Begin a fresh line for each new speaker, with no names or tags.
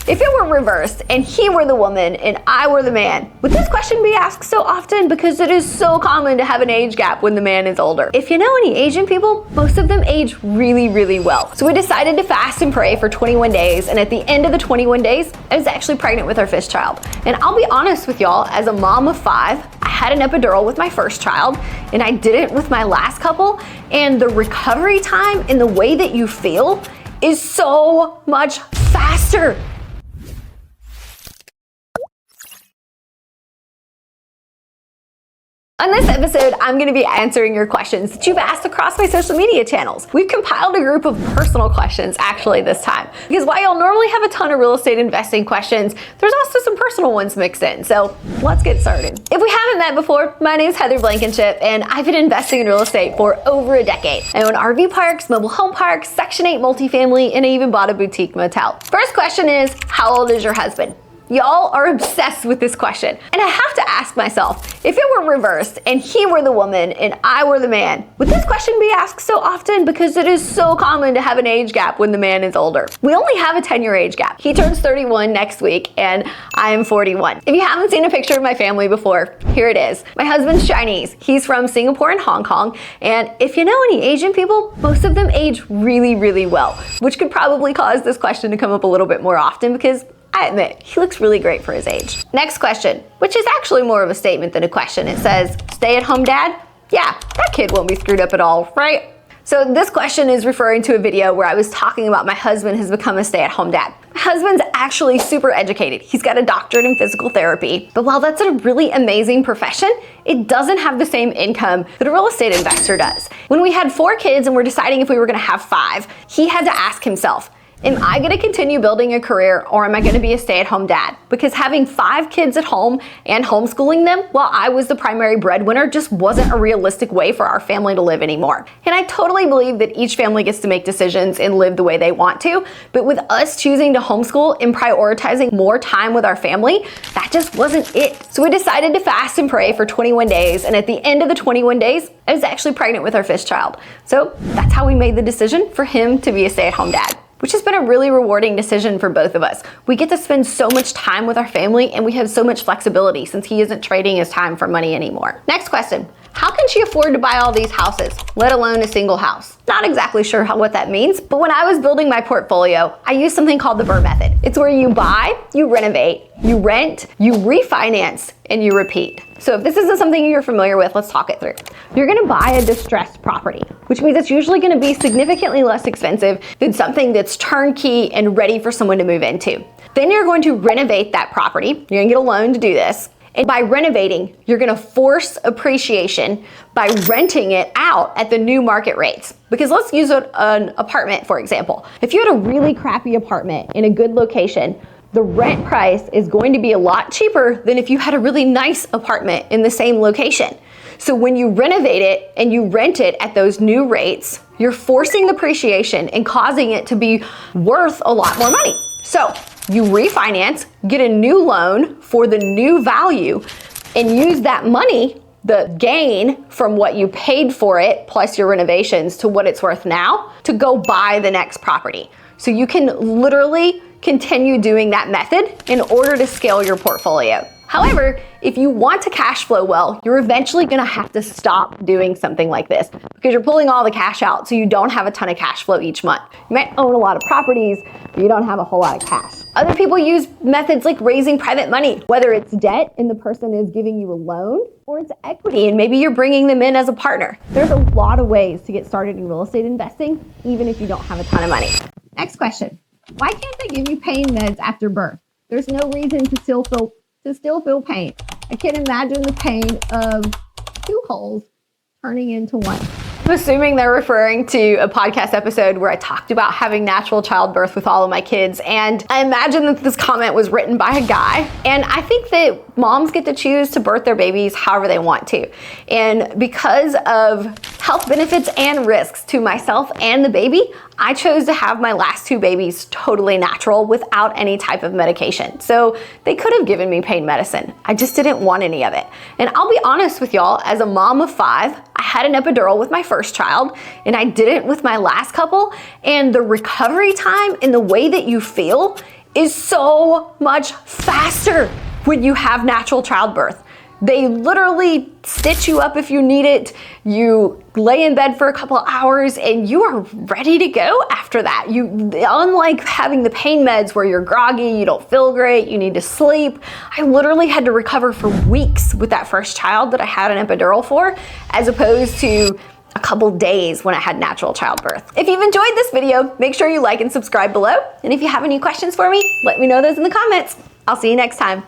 If it were reversed and he were the woman and I were the man, would this question be asked so often? Because it is so common to have an age gap when the man is older. If you know any Asian people, most of them age really, really well. So we decided to fast and pray for 21 days, and at the end of the 21 days, I was actually pregnant with our fifth child. And I'll be honest with y'all, as a mom of 5, I had an epidural with my first child, and I didn't with my last couple, and the recovery time and the way that you feel is so much faster. On this episode, I'm going to be answering your questions that you've asked across my social media channels. We've compiled a group of personal questions actually this time, because while you'll normally have a ton of real estate investing questions, there's also some personal ones mixed in. So let's get started. If we haven't met before, my name is Heather Blankenship, and I've been investing in real estate for over a decade. I own RV parks, mobile home parks, Section 8 multifamily, and I even bought a boutique motel. First question is, how old is your husband? Y'all are obsessed with this question. And I have to ask myself, if it were reversed and he were the woman and I were the man, would this question be asked so often? Because it is so common to have an age gap when the man is older. We only have a 10-year age gap. He turns 31 next week and I am 41. If you haven't seen a picture of my family before, here it is. My husband's Chinese. He's from Singapore and Hong Kong. And if you know any Asian people, most of them age really, really well, which could probably cause this question to come up a little bit more often because I admit, he looks really great for his age. Next question, which is actually more of a statement than a question. It says, stay-at-home dad? Yeah, that kid won't be screwed up at all, right? So this question is referring to a video where I was talking about my husband has become a stay-at-home dad. My husband's actually super educated. He's got a doctorate in physical therapy. But while that's a really amazing profession, it doesn't have the same income that a real estate investor does. When we had 4 kids and we're deciding if we were gonna have 5, he had to ask himself, am I gonna continue building a career or am I gonna be a stay-at-home dad? Because having 5 kids at home and homeschooling them while I was the primary breadwinner just wasn't a realistic way for our family to live anymore. And I totally believe that each family gets to make decisions and live the way they want to, but with us choosing to homeschool and prioritizing more time with our family, that just wasn't it. So we decided to fast and pray for 21 days, and at the end of the 21 days, I was actually pregnant with our fifth child. So that's how we made the decision for him to be a stay-at-home dad, which has been a really rewarding decision for both of us. We get to spend so much time with our family and we have so much flexibility since he isn't trading his time for money anymore. Next question. How can she afford to buy all these houses, let alone a single house? Not exactly sure what that means, but when I was building my portfolio, I used something called the BRRRR method. It's where you buy, you renovate, you rent, you refinance, and you repeat. So if this isn't something you're familiar with, let's talk it through. You're gonna buy a distressed property, which means it's usually gonna be significantly less expensive than something that's turnkey and ready for someone to move into. Then you're going to renovate that property. You're gonna get a loan to do this. And by renovating, you're gonna force appreciation by renting it out at the new market rates. Because let's use an apartment, for example. If you had a really crappy apartment in a good location, the rent price is going to be a lot cheaper than if you had a really nice apartment in the same location. So when you renovate it and you rent it at those new rates, you're forcing appreciation and causing it to be worth a lot more money. So you refinance, get a new loan for the new value, and use that money, the gain from what you paid for it, plus your renovations, to what it's worth now, to go buy the next property. So you can literally continue doing that method in order to scale your portfolio. However, if you want to cash flow well, you're eventually gonna have to stop doing something like this because you're pulling all the cash out so you don't have a ton of cash flow each month. You might own a lot of properties, but you don't have a whole lot of cash. Other people use methods like raising private money, whether it's debt and the person is giving you a loan, or it's equity and maybe you're bringing them in as a partner. There's a lot of ways to get started in real estate investing, even if you don't have a ton of money. Next question. Why can't they give you pain meds after birth? There's no reason to still feel pain. I can't imagine the pain of 2 holes turning into 1. I'm assuming they're referring to a podcast episode where I talked about having natural childbirth with all of my kids. And I imagine that this comment was written by a guy. And I think that moms get to choose to birth their babies however they want to. And because of health benefits and risks to myself and the baby, I chose to have my last 2 babies totally natural without any type of medication. So they could have given me pain medicine. I just didn't want any of it. And I'll be honest with y'all, as a mom of 5, I had an epidural with my first child and I didn't with my last couple. And the recovery time and the way that you feel is so much faster when you have natural childbirth. They literally stitch you up if you need it. You lay in bed for a couple hours and you are ready to go after that. Unlike having the pain meds where you're groggy, you don't feel great, you need to sleep. I literally had to recover for weeks with that first child that I had an epidural for, as opposed to a couple days when I had natural childbirth. If you've enjoyed this video, make sure you like and subscribe below. And if you have any questions for me, let me know those in the comments. I'll see you next time.